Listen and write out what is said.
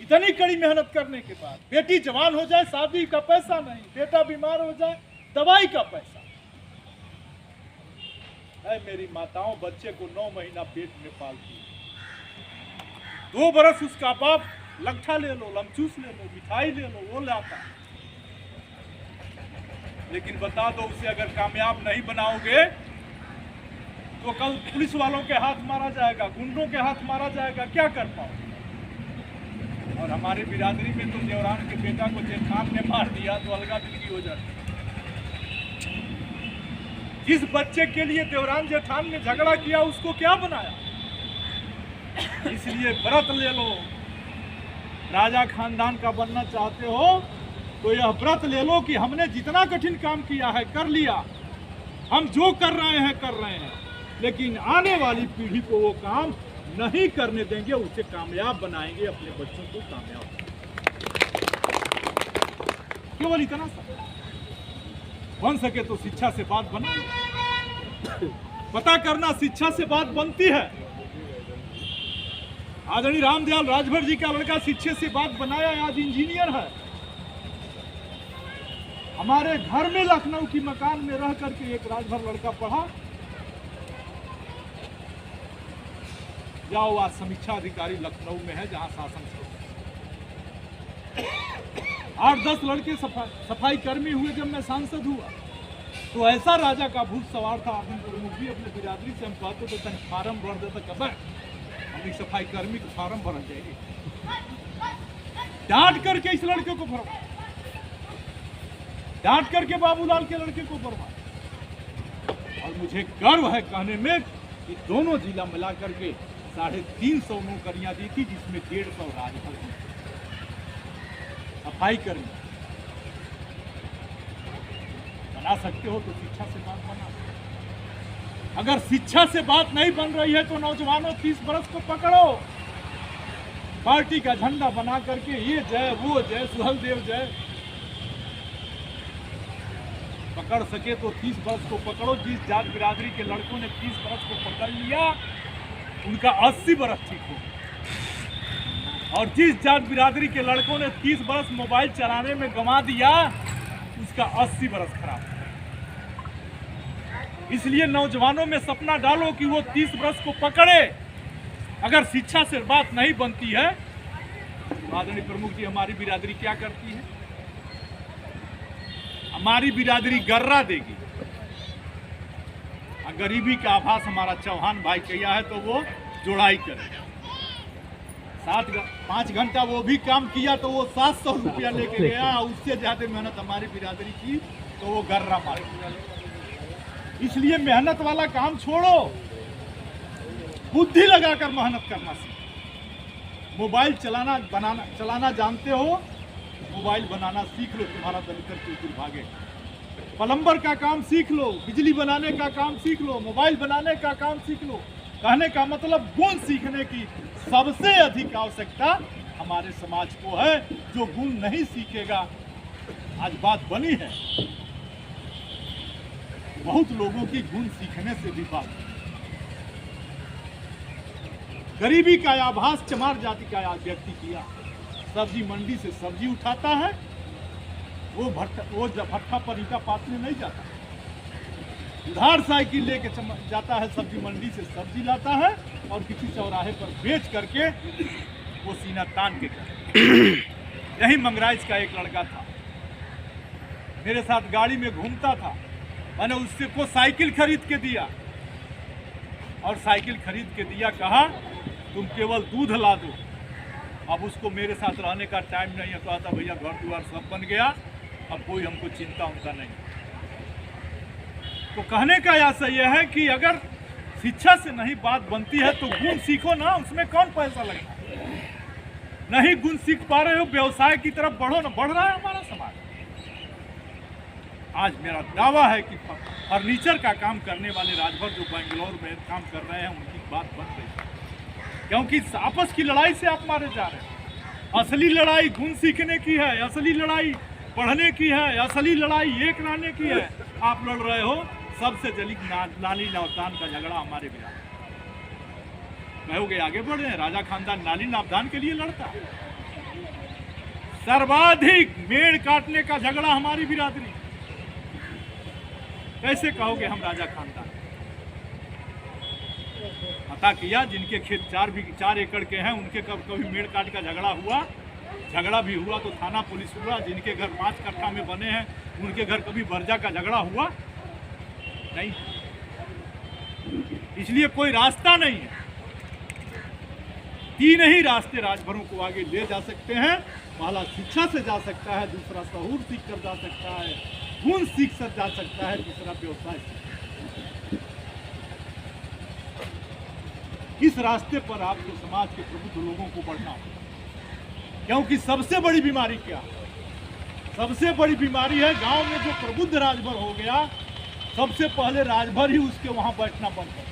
इतनी कड़ी मेहनत करने के बाद बेटी जवान हो जाए, शादी का पैसा नहीं, बेटा बीमार हो जाए, दवाई का पैसा है। मेरी माताओं बच्चे को 9 महीना पेट में पालती है, 2 बरस उसका बाप लट्ठा ले लो, लमचूस ले लो, मिठाई ले लो, वो लाता। लेकिन बता दो उसे अगर कामयाब नहीं बनाओगे तो कल पुलिस वालों के हाथ मारा जाएगा, गुंडों के हाथ मारा जाएगा, क्या कर पाओ। और हमारी बिरादरी में तो देवरान के बेटा को जेठान ने मार दिया तो अलगा दिलगी हो जाती। जिस बच्चे के लिए देवरान जेठान ने झगड़ा किया उसको क्या बनाया। इसलिए व्रत ले लो, राजा खानदान का बनना चाहते हो तो यह व्रत ले लो कि हमने जितना कठिन काम किया है कर लिया, हम जो कर रहे हैं, लेकिन आने वाली पीढ़ी को वो काम नहीं करने देंगे, उसे कामयाब बनाएंगे, अपने बच्चों को कामयाब। केवल इतना सा बन सके तो शिक्षा से बात बना लो। पता करना शिक्षा से बात बनती है। आदरणीय रामदयाल राजभर जी का लड़का शिक्षा से बात बनाया, आज इंजीनियर है। हमारे घर में लखनऊ की मकान में रह करके एक राजभर लड़का पढ़ा। जाओ, आज समीक्षा अधिकारी लखनऊ में है जहां शासन से 8-10 लड़के सफाई कर्मी हुए। जब मैं सांसद हुआ तो ऐसा राजा का भूत सवार था। आदमी प्रमुख भी अपने बिरादरी से हम कहते थे तन फार्म भर देता, कब हम सफाई कर्मी को फार्म भर जाएगी। डांट करके इस लड़के को भरवा, डांट करके बाबूलाल के लड़के को भरवा। और मुझे गर्व है कहने में कि दोनों जिला मिला करके 350 नौकरियां दी थी, जिसमें 150 राजभर सफाई कर्मी। बना सकते हो तो शिक्षा से बात बना। अगर शिक्षा से बात नहीं बन रही है तो नौजवानों 30 बरस को पकड़ो, पार्टी का झंडा बना करके ये जय वो जय सुहलदेव जय। पकड़ सके तो 30 बरस को पकड़ो। जिस जात बिरादरी के लड़कों ने 30 बरस को पकड़ लिया उनका 80 बरस ठीक हो, और जिस जात बिरादरी के लड़कों ने 30 बरस मोबाइल चलाने में गंवा दिया उसका 80 बरस खराब। इसलिए नौजवानों में सपना डालो कि वो 30 बरस को पकड़े। अगर शिक्षा से बात नहीं बनती है, आदरणीय प्रमुख जी, हमारी बिरादरी क्या करती है? हमारी बिरादरी गर्रा देगी। गरीबी का आभास हमारा चौहान भाई किया है तो वो जोड़ाई करेगा। 5 घंटा वो भी काम किया तो वो 700 रुपया लेके गया। उससे ज्यादा मेहनत हमारी बिरादरी की तो वो गर्रा मारेगा। इसलिए मेहनत वाला काम छोड़ो, बुद्धि लगाकर मेहनत करना सीखो। मोबाइल चलाना जानते हो, मोबाइल बनाना सीख लो, तुम्हारा दलितर चुलबुल भागेगा। प्लम्बर का काम सीख लो, बिजली बनाने का काम सीख लो, मोबाइल बनाने का काम सीख लो। कहने का मतलब गुण सीखने की सबसे अधिक आवश्यकता हमारे समाज को है। जो गुण नहीं सीखेगा, आज बात बनी है, बहुत लोगों की गुण सीखने से भी बात। गरीबी का आभास चमार जाति का व्यक्ति किया। सब्जी मंडी से सब्जी उठाता है, वो भट्ठा पर ईटा पाथने नहीं जाता, उधार साइकिल लेके जाता है, सब्जी मंडी से सब्जी लाता है और किसी चौराहे पर बेच करके वो सीना तान के यही मंगराइज का एक लड़का था, मेरे साथ गाड़ी में घूमता था। मैंने उससे को साइकिल खरीद के दिया, और साइकिल खरीद के दिया, कहा तुम केवल दूध ला दो। अब उसको मेरे साथ रहने का टाइम नहीं है, कहता भैया घर द्वार सब बन गया, अब कोई हमको चिंता उनका नहीं। तो कहने का ऐसा यह है कि अगर शिक्षा से नहीं बात बनती है तो गुण सीखो ना, उसमें कौन पैसा लगता है। नहीं गुण सीख पा रहे हो, व्यवसाय की तरफ बढ़ो ना, बढ़ रहा है हमारा समाज। आज मेरा दावा है कि फर्नीचर का काम करने वाले राजभर जो बेंगलोर में काम कर रहे हैं उनकी बात बन रही है, क्योंकि आपस की लड़ाई से आप मारे जा रहे हैं। असली लड़ाई गुण सीखने की है, असली लड़ाई पढ़ने की है, असली लड़ाई एक लाने की है। आप लड़ रहे हो सबसे जली नाली नावदान का झगड़ा हमारे बिहार। कहोगे आगे बढ़ रहे हैं, राजा खानदान नाली नावदान के लिए लड़ता है। सर्वाधिक मेड़ काटने का झगड़ा हमारी बिरादरी। कैसे कहोगे हम राजा खानदान? पता किया जिनके खेत 4 एकड़ के हैं उनके कभी मेड़ काट का झगड़ा भी हुआ तो थाना पुलिस हुआ। जिनके घर 5 कट्ठा में बने हैं उनके घर कभी बर्जा का झगड़ा हुआ नहीं। इसलिए कोई रास्ता नहीं है। 3 ही रास्ते राजभरों को आगे ले जा सकते हैं। पहला शिक्षा से जा सकता है, दूसरा सहूर सीख कर जा सकता है, गुण सीख कर जा सकता है, तीसरा व्यवसाय। किस रास्ते पर आपको समाज के प्रबुद्ध लोगों को बढ़ना होगा? क्योंकि सबसे बड़ी बीमारी क्या है? सबसे बड़ी बीमारी है गांव में जो प्रबुद्ध राजभर हो गया, सबसे पहले राजभर ही उसके वहां बैठना बंद कर